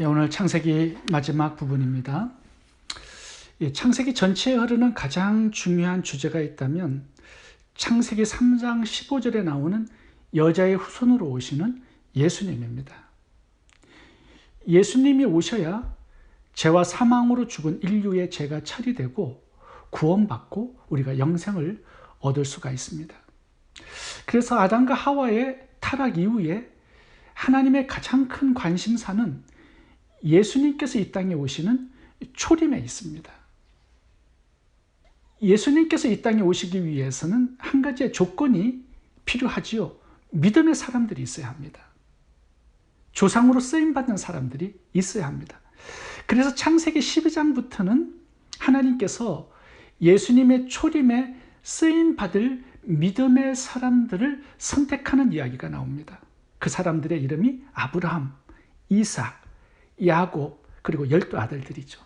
오늘 창세기 마지막 부분입니다. 창세기 전체에 흐르는 가장 중요한 주제가 있다면 창세기 3장 15절에 나오는 여자의 후손으로 오시는 예수님입니다. 예수님이 오셔야 죄와 사망으로 죽은 인류의 죄가 처리되고 구원받고 우리가 영생을 얻을 수가 있습니다. 그래서 아담과 하와의 타락 이후에 하나님의 가장 큰 관심사는 예수님께서 이 땅에 오시는 초림에 있습니다. 예수님께서 이 땅에 오시기 위해서는 한 가지의 조건이 필요하지요. 믿음의 사람들이 있어야 합니다. 조상으로 쓰임받는 사람들이 있어야 합니다. 그래서 창세기 12장부터는 하나님께서 예수님의 초림에 쓰임받을 믿음의 사람들을 선택하는 이야기가 나옵니다. 그 사람들의 이름이 아브라함, 이삭, 야곱, 그리고 12 아들들이죠.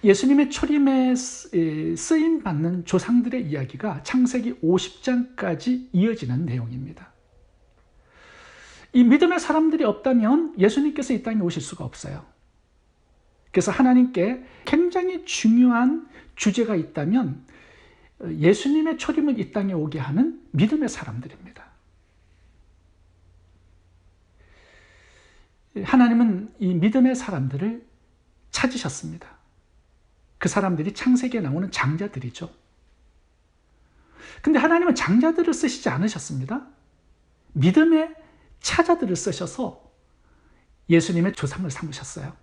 예수님의 초림에 쓰임받는 조상들의 이야기가 창세기 50장까지 이어지는 내용입니다. 이 믿음의 사람들이 없다면 예수님께서 이 땅에 오실 수가 없어요. 그래서 하나님께 굉장히 중요한 주제가 있다면 예수님의 초림을 이 땅에 오게 하는 믿음의 사람들입니다. 하나님은 이 믿음의 사람들을 찾으셨습니다. 그 사람들이 창세기에 나오는 장자들이죠. 근데 하나님은 장자들을 쓰시지 않으셨습니다. 믿음의 차자들을 쓰셔서 예수님의 조상을 삼으셨어요.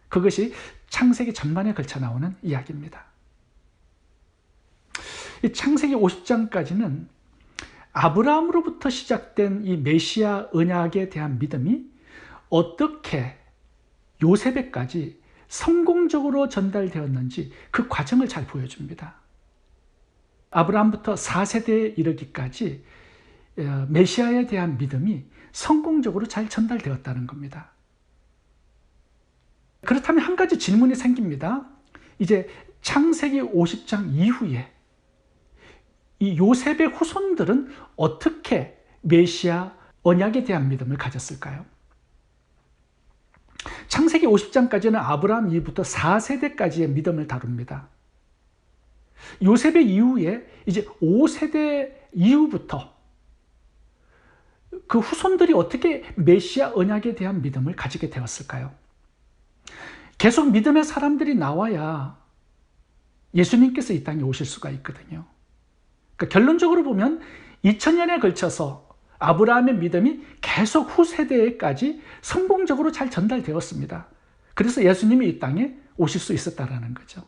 그것이 창세기 전반에 걸쳐 나오는 이야기입니다. 이 창세기 50장까지는 아브라함으로부터 시작된 이 메시아 언약에 대한 믿음이 어떻게 요셉에까지 성공적으로 전달되었는지 그 과정을 잘 보여줍니다. 아브라함부터 4세대에 이르기까지 메시아에 대한 믿음이 성공적으로 잘 전달되었다는 겁니다. 그렇다면 한 가지 질문이 생깁니다. 이제 창세기 50장 이후에 이 요셉의 후손들은 어떻게 메시아 언약에 대한 믿음을 가졌을까요? 창세기 50장까지는 아브라함 이후부터 4세대까지의 믿음을 다룹니다. 요셉의 이후에 이제 5세대 이후부터 그 후손들이 어떻게 메시아 언약에 대한 믿음을 가지게 되었을까요? 계속 믿음의 사람들이 나와야 예수님께서 이 땅에 오실 수가 있거든요. 그러니까 결론적으로 보면 2000년에 걸쳐서 아브라함의 믿음이 계속 후세대에까지 성공적으로 잘 전달되었습니다. 그래서 예수님이 이 땅에 오실 수 있었다는 거죠.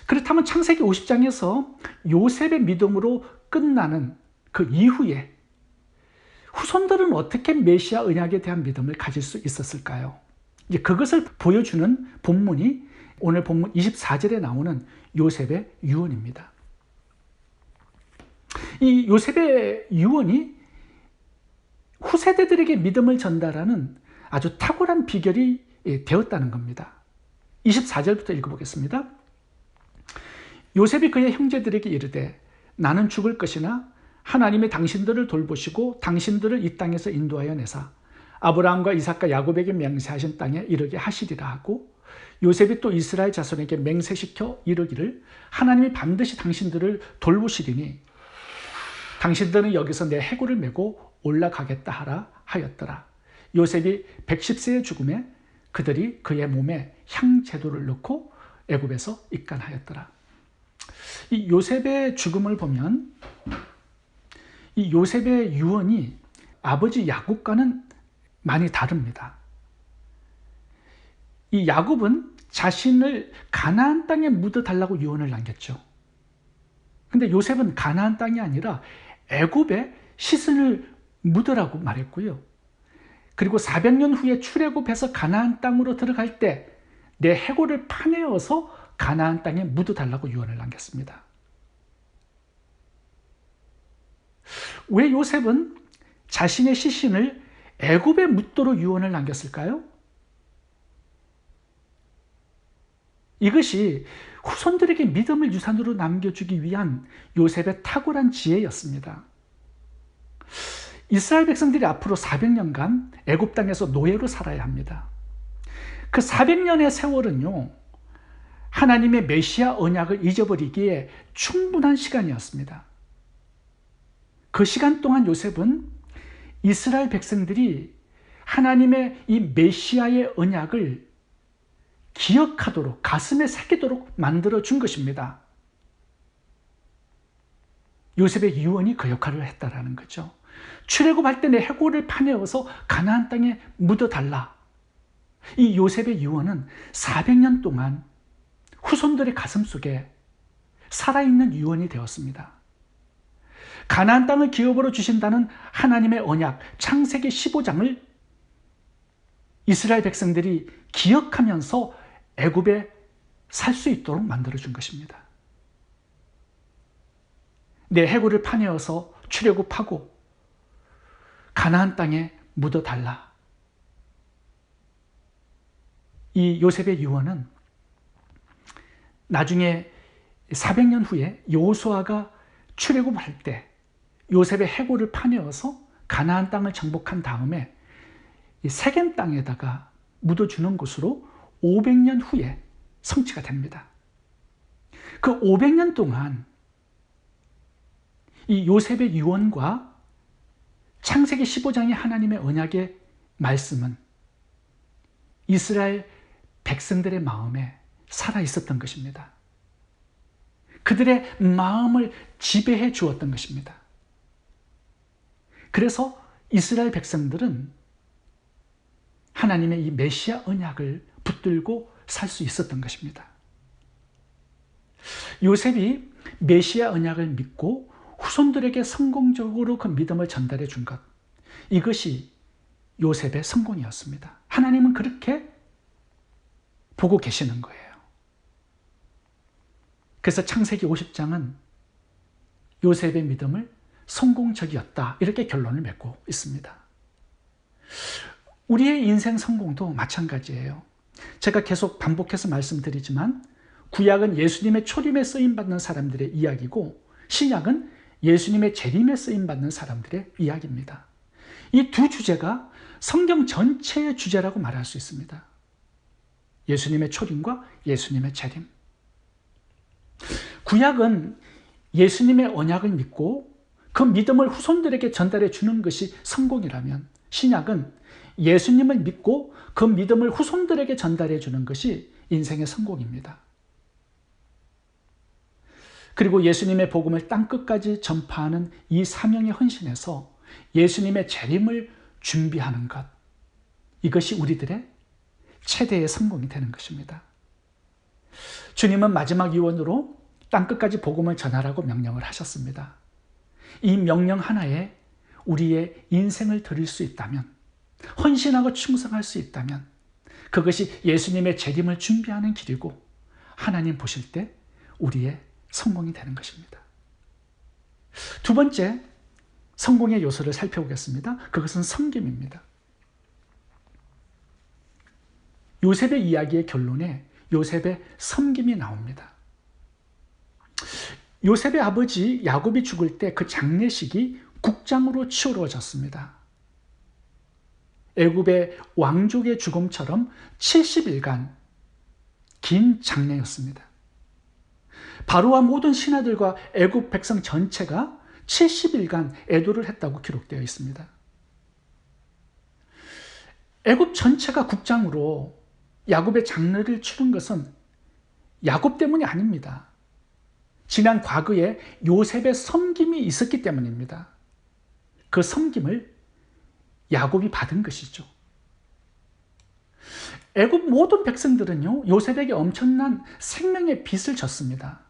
그렇다면 창세기 50장에서 요셉의 믿음으로 끝나는 그 이후에 후손들은 어떻게 메시아 언약에 대한 믿음을 가질 수 있었을까요? 이제 그것을 보여주는 본문이 오늘 본문 24절에 나오는 요셉의 유언입니다. 이 요셉의 유언이 후세대들에게 믿음을 전달하는 아주 탁월한 비결이 되었다는 겁니다. 24절부터 읽어보겠습니다. 요셉이 그의 형제들에게 이르되 나는 죽을 것이나 하나님이 당신들을 돌보시고 당신들을 이 땅에서 인도하여 내사 아브라함과 이삭과 야곱에게 맹세하신 땅에 이르게 하시리라 하고 요셉이 또 이스라엘 자손에게 맹세시켜 이르기를 하나님이 반드시 당신들을 돌보시리니 당신들은 여기서 내 해골을 메고 올라가겠다 하라 하였더라. 요셉이 110세의 죽음에 그들이 그의 몸에 향제도를 넣고 애굽에서 입간하였더라. 이 요셉의 죽음을 보면 이 요셉의 유언이 아버지 야곱과는 많이 다릅니다. 이 야곱은 자신을 가나안 땅에 묻어달라고 유언을 남겼죠. 근데 요셉은 가나안 땅이 아니라 애굽에 시신을 묻으라고 말했고요. 그리고 400년 후에 출애굽해서 가나안 땅으로 들어갈 때 내 해골을 파내어서 가나안 땅에 묻어달라고 유언을 남겼습니다. 왜 요셉은 자신의 시신을 애굽에 묻도록 유언을 남겼을까요? 이것이 후손들에게 믿음을 유산으로 남겨주기 위한 요셉의 탁월한 지혜였습니다. 이스라엘 백성들이 앞으로 400년간 애굽 땅에서 노예로 살아야 합니다. 그 400년의 세월은요, 하나님의 메시아 언약을 잊어버리기에 충분한 시간이었습니다. 그 시간 동안 요셉은 이스라엘 백성들이 하나님의 이 메시아의 언약을 기억하도록, 가슴에 새기도록 만들어준 것입니다. 요셉의 유언이 그 역할을 했다라는 거죠. 출애굽할 때 내 해골을 파내어서 가나안 땅에 묻어달라. 이 요셉의 유언은 400년 동안 후손들의 가슴 속에 살아있는 유언이 되었습니다. 가나안 땅을 기업으로 주신다는 하나님의 언약, 창세기 15장을 이스라엘 백성들이 기억하면서 애굽에 살 수 있도록 만들어준 것입니다. 내 해골을 파내어서 출애굽하고 가나안 땅에 묻어달라. 이 요셉의 유언은 나중에 400년 후에 여호수아가 출애굽할 때 요셉의 해골을 파내어서 가나안 땅을 정복한 다음에 이 세겜 땅에다가 묻어주는 것으로 500년 후에 성취가 됩니다. 그 500년 동안 이 요셉의 유언과 창세기 15장의 하나님의 언약의 말씀은 이스라엘 백성들의 마음에 살아 있었던 것입니다. 그들의 마음을 지배해 주었던 것입니다. 그래서 이스라엘 백성들은 하나님의 이 메시아 언약을 붙들고 살 수 있었던 것입니다. 요셉이 메시아 언약을 믿고 후손들에게 성공적으로 그 믿음을 전달해 준 것, 이것이 요셉의 성공이었습니다. 하나님은 그렇게 보고 계시는 거예요. 그래서 창세기 50장은 요셉의 믿음을 성공적이었다, 이렇게 결론을 맺고 있습니다. 우리의 인생 성공도 마찬가지예요. 제가 계속 반복해서 말씀드리지만 구약은 예수님의 초림에 쓰임받는 사람들의 이야기고 신약은 예수님의 재림에 쓰임받는 사람들의 이야기입니다. 이 두 주제가 성경 전체의 주제라고 말할 수 있습니다. 예수님의 초림과 예수님의 재림. 구약은 예수님의 언약을 믿고 그 믿음을 후손들에게 전달해 주는 것이 성공이라면 신약은 예수님을 믿고 그 믿음을 후손들에게 전달해 주는 것이 인생의 성공입니다. 그리고 예수님의 복음을 땅끝까지 전파하는 이 사명에 헌신해서 예수님의 재림을 준비하는 것, 이것이 우리들의 최대의 성공이 되는 것입니다. 주님은 마지막 유언으로 땅끝까지 복음을 전하라고 명령을 하셨습니다. 이 명령 하나에 우리의 인생을 드릴 수 있다면, 헌신하고 충성할 수 있다면 그것이 예수님의 재림을 준비하는 길이고 하나님 보실 때 우리의 성공이 되는 것입니다. 두 번째 성공의 요소를 살펴보겠습니다. 그것은 섬김입니다. 요셉의 이야기의 결론에 요셉의 섬김이 나옵니다. 요셉의 아버지 야곱이 죽을 때 그 장례식이 국장으로 치러졌습니다. 애굽의 왕족의 죽음처럼 70일간 긴 장례였습니다. 바로와 모든 신하들과 애굽 백성 전체가 70일간 애도를 했다고 기록되어 있습니다. 애굽 전체가 국장으로 야곱의 장례를 치른 것은 야곱 때문이 아닙니다. 지난 과거에 요셉의 섬김이 있었기 때문입니다. 그 섬김을 야곱이 받은 것이죠. 애굽 모든 백성들은요, 요셉에게 엄청난 생명의 빚을 졌습니다.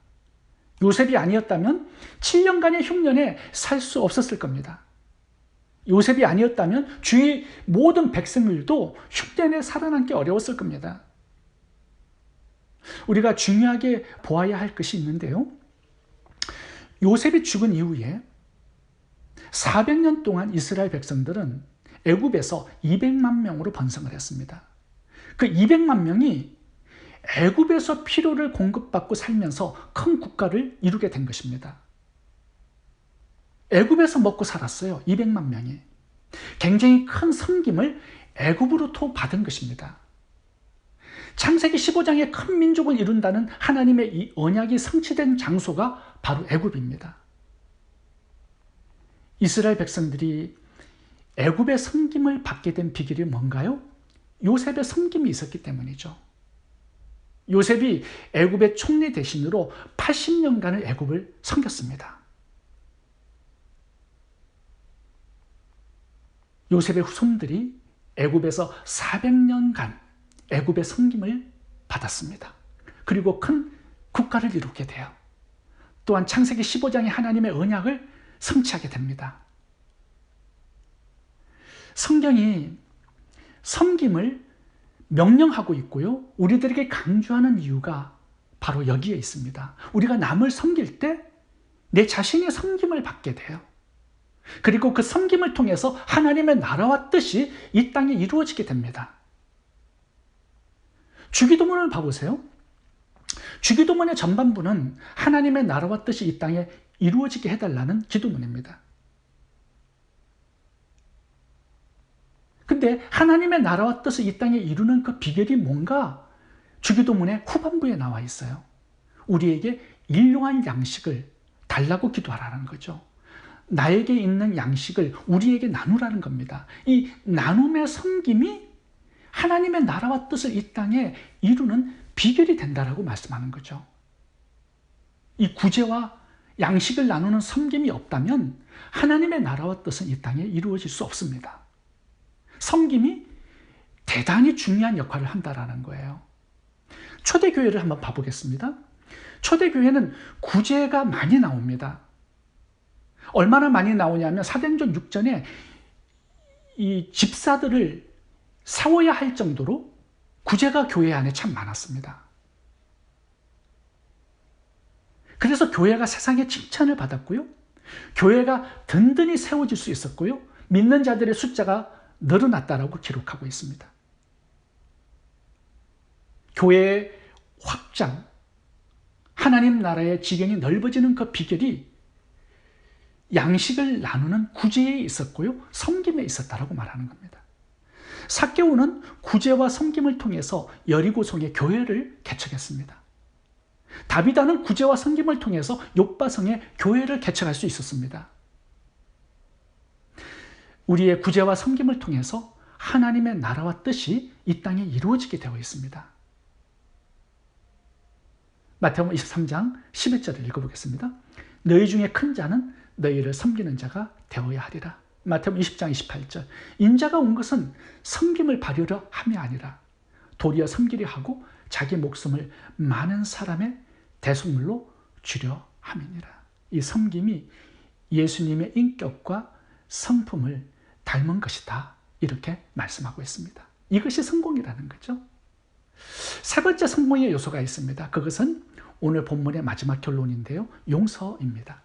요셉이 아니었다면 7년간의 흉년에 살 수 없었을 겁니다. 요셉이 아니었다면 주위 모든 백성들도 흉년에 살아남기 어려웠을 겁니다. 우리가 중요하게 보아야 할 것이 있는데요. 요셉이 죽은 이후에 400년 동안 이스라엘 백성들은 애굽에서 200만 명으로 번성을 했습니다. 그 200만 명이 애굽에서 필요를 공급받고 살면서 큰 국가를 이루게 된 것입니다. 애굽에서 먹고 살았어요. 200만 명이. 굉장히 큰 섬김을 애굽으로부터 받은 것입니다. 창세기 15장에 큰 민족을 이룬다는 하나님의 이 언약이 성취된 장소가 바로 애굽입니다. 이스라엘 백성들이 애굽의 섬김을 받게 된 비결이 뭔가요? 요셉의 섬김이 있었기 때문이죠. 요셉이 애굽의 총리 대신으로 80년간을 애굽을 섬겼습니다. 요셉의 후손들이 애굽에서 400년간 애굽의 섬김을 받았습니다. 그리고 큰 국가를 이루게 돼요. 또한 창세기 15장의 하나님의 언약을 성취하게 됩니다. 성경이 섬김을 명령하고 있고요. 우리들에게 강조하는 이유가 바로 여기에 있습니다. 우리가 남을 섬길 때 내 자신의 섬김을 받게 돼요. 그리고 그 섬김을 통해서 하나님의 나라와 뜻이 이 땅에 이루어지게 됩니다. 주기도문을 봐보세요. 주기도문의 전반부는 하나님의 나라와 뜻이 이 땅에 이루어지게 해달라는 기도문입니다. 근데 하나님의 나라와 뜻을 이 땅에 이루는 그 비결이 뭔가 주기도문의 후반부에 나와 있어요. 우리에게 일용할 양식을 달라고 기도하라는 거죠. 나에게 있는 양식을 우리에게 나누라는 겁니다. 이 나눔의 섬김이 하나님의 나라와 뜻을 이 땅에 이루는 비결이 된다라고 말씀하는 거죠. 이 구제와 양식을 나누는 섬김이 없다면 하나님의 나라와 뜻은 이 땅에 이루어질 수 없습니다. 섬김이 대단히 중요한 역할을 한다라는 거예요. 초대교회를 한번 봐보겠습니다. 초대교회는 구제가 많이 나옵니다. 얼마나 많이 나오냐면 사도행전 6전에 이 집사들을 세워야 할 정도로 구제가 교회 안에 참 많았습니다. 그래서 교회가 세상의 칭찬을 받았고요. 교회가 든든히 세워질 수 있었고요. 믿는 자들의 숫자가 늘어났다라고 기록하고 있습니다. 교회의 확장, 하나님 나라의 지경이 넓어지는 그 비결이 양식을 나누는 구제에 있었고요. 섬김에 있었다라고 말하는 겁니다. 삭개오는 구제와 섬김을 통해서 여리고성의 교회를 개척했습니다. 다비다는 구제와 섬김을 통해서 욥바성의 교회를 개척할 수 있었습니다. 우리의 구제와 섬김을 통해서 하나님의 나라와 뜻이 이 땅에 이루어지게 되어 있습니다. 마태복음 23장 11절을 읽어보겠습니다. 너희 중에 큰 자는 너희를 섬기는 자가 되어야 하리라. 마태복음 20장 28절. 인자가 온 것은 섬김을 받으려 함이 아니라 도리어 섬기려 하고 자기 목숨을 많은 사람의 대속물로 주려 함이니라. 이 섬김이 예수님의 인격과 성품을 닮은 것이다. 이렇게 말씀하고 있습니다. 이것이 성공이라는 거죠. 세 번째 성공의 요소가 있습니다. 그것은 오늘 본문의 마지막 결론인데요. 용서입니다.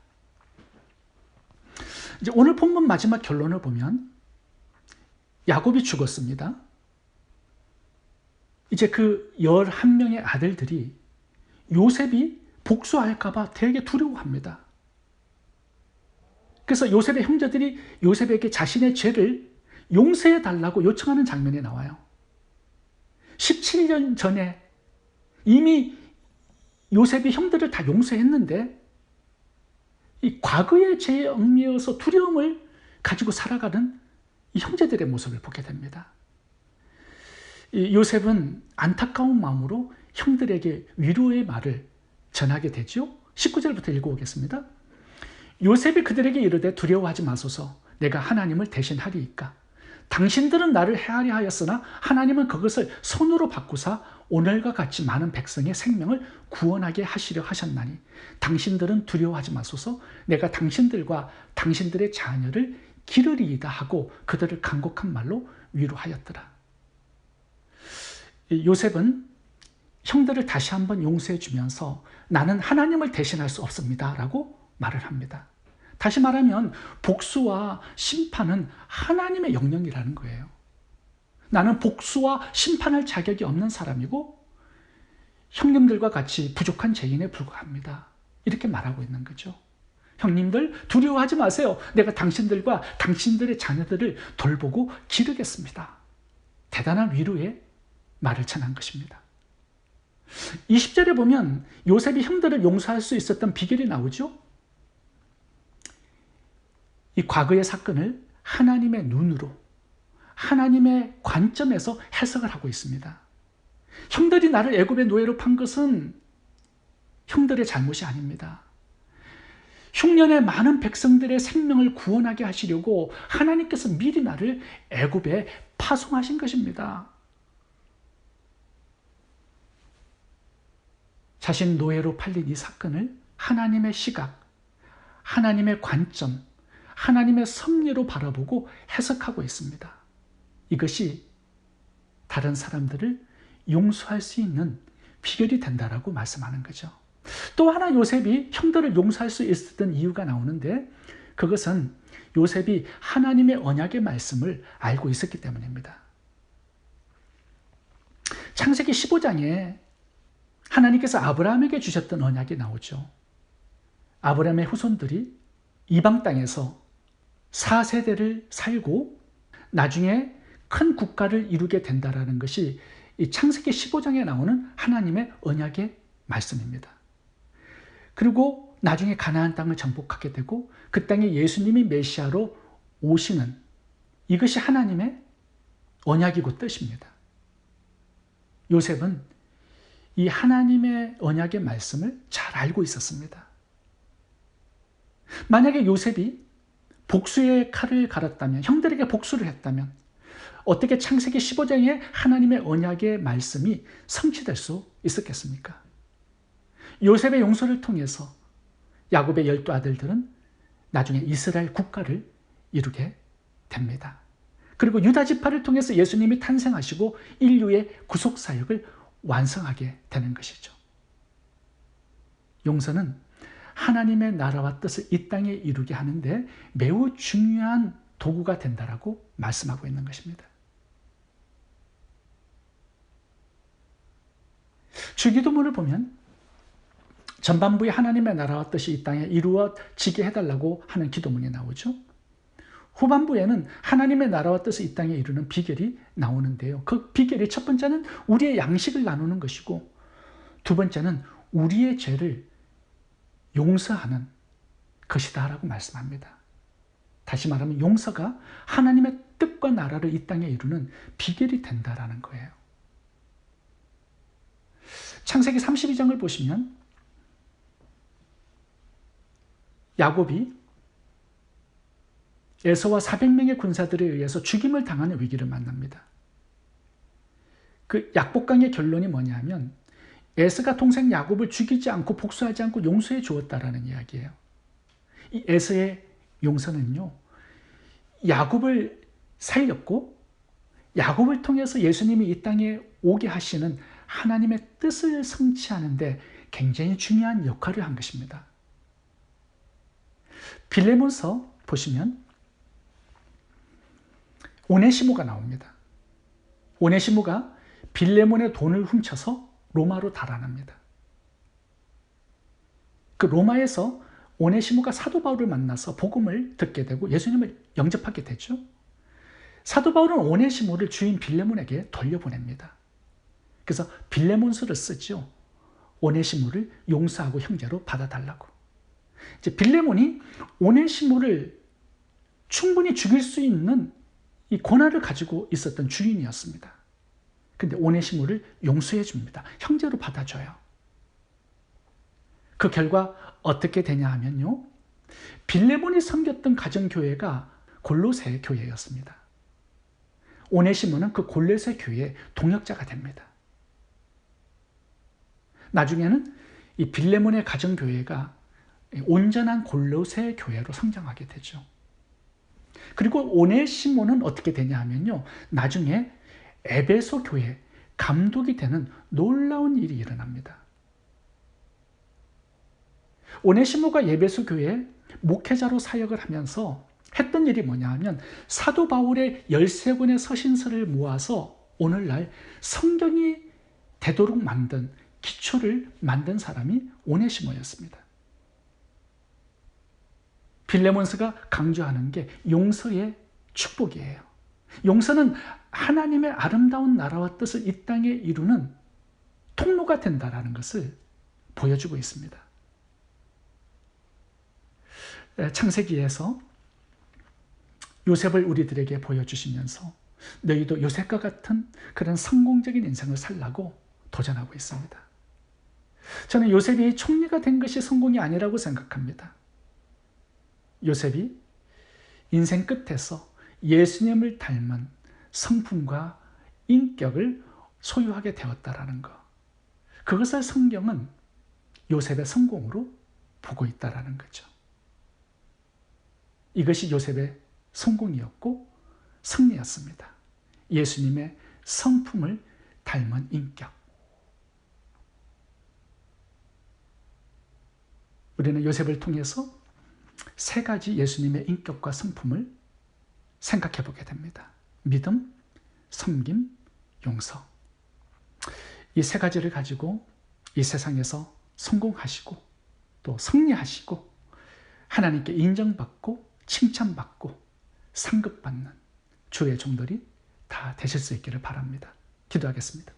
이제 오늘 본문 마지막 결론을 보면 야곱이 죽었습니다. 이제 그 11명의 아들들이 요셉이 복수할까 봐 되게 두려워합니다. 그래서 요셉의 형제들이 요셉에게 자신의 죄를 용서해 달라고 요청하는 장면이 나와요. 17년 전에 이미 요셉이 형들을 다 용서했는데 이 과거의 죄에 얽매여서 두려움을 가지고 살아가는 이 형제들의 모습을 보게 됩니다. 이 요셉은 안타까운 마음으로 형들에게 위로의 말을 전하게 되죠. 19절부터 읽어보겠습니다. 요셉이 그들에게 이르되 두려워하지 마소서. 내가 하나님을 대신하리이까. 당신들은 나를 해하려 하였으나 하나님은 그것을 손으로 바꾸사 오늘과 같이 많은 백성의 생명을 구원하게 하시려 하셨나니 당신들은 두려워하지 마소서. 내가 당신들과 당신들의 자녀를 기르리이다 하고 그들을 간곡한 말로 위로하였더라. 요셉은 형들을 다시 한번 용서해 주면서 나는 하나님을 대신할 수 없습니다 라고 말을 합니다. 다시 말하면 복수와 심판은 하나님의 영역이라는 거예요. 나는 복수와 심판할 자격이 없는 사람이고 형님들과 같이 부족한 죄인에 불과합니다. 이렇게 말하고 있는 거죠. 형님들 두려워하지 마세요. 내가 당신들과 당신들의 자녀들을 돌보고 기르겠습니다. 대단한 위로의 말을 전한 것입니다. 20절에 보면 요셉이 형들을 용서할 수 있었던 비결이 나오죠. 이 과거의 사건을 하나님의 눈으로, 하나님의 관점에서 해석을 하고 있습니다. 형들이 나를 애굽의 노예로 판 것은 형들의 잘못이 아닙니다. 흉년의 많은 백성들의 생명을 구원하게 하시려고 하나님께서 미리 나를 애굽에 파송하신 것입니다. 자신 노예로 팔린 이 사건을 하나님의 시각, 하나님의 관점, 하나님의 섭리로 바라보고 해석하고 있습니다. 이것이 다른 사람들을 용서할 수 있는 비결이 된다라고 말씀하는 거죠. 또 하나 요셉이 형들을 용서할 수 있었던 이유가 나오는데, 그것은 요셉이 하나님의 언약의 말씀을 알고 있었기 때문입니다. 창세기 15장에 하나님께서 아브라함에게 주셨던 언약이 나오죠. 아브라함의 후손들이 이방 땅에서 4세대를 살고 나중에 큰 국가를 이루게 된다라는 것이 이 창세기 15장에 나오는 하나님의 언약의 말씀입니다. 그리고 나중에 가나안 땅을 정복하게 되고 그 땅에 예수님이 메시아로 오시는, 이것이 하나님의 언약이고 뜻입니다. 요셉은 이 하나님의 언약의 말씀을 잘 알고 있었습니다. 만약에 요셉이 복수의 칼을 갈았다면, 형들에게 복수를 했다면 어떻게 창세기 15장의 하나님의 언약의 말씀이 성취될 수 있었겠습니까? 요셉의 용서를 통해서 야곱의 12 아들들은 나중에 이스라엘 국가를 이루게 됩니다. 그리고 유다 지파를 통해서 예수님이 탄생하시고 인류의 구속 사역을 완성하게 되는 것이죠. 용서는 하나님의 나라와 뜻을 이 땅에 이루게 하는데 매우 중요한 도구가 된다라고 말씀하고 있는 것입니다. 주기도문을 보면 전반부에 하나님의 나라와 뜻이 이 땅에 이루어지게 해달라고 하는 기도문이 나오죠. 후반부에는 하나님의 나라와 뜻을 이 땅에 이루는 비결이 나오는데요. 그 비결이 첫 번째는 우리의 양식을 나누는 것이고, 두 번째는 우리의 죄를 용서하는 것이다 라고 말씀합니다. 다시 말하면 용서가 하나님의 뜻과 나라를 이 땅에 이루는 비결이 된다라는 거예요. 창세기 32장을 보시면 야곱이 에서와 400명의 군사들에 의해서 죽임을 당하는 위기를 만납니다. 그 약복강의 결론이 뭐냐면 에서가 동생 야곱을 죽이지 않고 복수하지 않고 용서해 주었다라는 이야기예요. 이 에서의 용서는요, 야곱을 살렸고 야곱을 통해서 예수님이 이 땅에 오게 하시는 하나님의 뜻을 성취하는데 굉장히 중요한 역할을 한 것입니다. 빌레몬서 보시면 오네시모가 나옵니다. 오네시모가 빌레몬의 돈을 훔쳐서 로마로 달아납니다. 그 로마에서 오네시모가 사도 바울을 만나서 복음을 듣게 되고 예수님을 영접하게 되죠. 사도 바울은 오네시모를 주인 빌레몬에게 돌려보냅니다. 그래서 빌레몬서를 쓰죠. 오네시모를 용서하고 형제로 받아달라고. 이제 빌레몬이 오네시모를 충분히 죽일 수 있는 이 권한을 가지고 있었던 주인이었습니다. 근데 오네시모를 용서해 줍니다. 형제로 받아줘요. 그 결과 어떻게 되냐 하면요, 빌레몬이 섬겼던 가정교회가 골로새 교회였습니다. 오네시모는 그 골로새 교회의 동역자가 됩니다. 나중에는 이 빌레몬의 가정교회가 온전한 골로새 교회로 성장하게 되죠. 그리고 오네시모는 어떻게 되냐 하면요, 나중에 에베소 교회 감독이 되는 놀라운 일이 일어납니다. 오네시모가 에베소 교회에 목회자로 사역을 하면서 했던 일이 뭐냐 하면 사도 바울의 13권의 서신서를 모아서 오늘날 성경이 되도록 만든 기초를 만든 사람이 오네시모였습니다. 빌레몬스가 강조하는 게 용서의 축복이에요. 용서는 하나님의 아름다운 나라와 뜻을 이 땅에 이루는 통로가 된다는 것을 보여주고 있습니다. 창세기에서 요셉을 우리들에게 보여주시면서 너희도 요셉과 같은 그런 성공적인 인생을 살라고 도전하고 있습니다. 저는 요셉이 총리가 된 것이 성공이 아니라고 생각합니다. 요셉이 인생 끝에서 예수님을 닮은 성품과 인격을 소유하게 되었다라는 것. 그것을 성경은 요셉의 성공으로 보고 있다라는 거죠. 이것이 요셉의 성공이었고 승리였습니다. 예수님의 성품을 닮은 인격. 우리는 요셉을 통해서 세 가지 예수님의 인격과 성품을 생각해 보게 됩니다. 믿음, 섬김, 용서. 이 세 가지를 가지고 이 세상에서 성공하시고 또 승리하시고 하나님께 인정받고 칭찬받고 상급받는 주의 종들이 다 되실 수 있기를 바랍니다. 기도하겠습니다.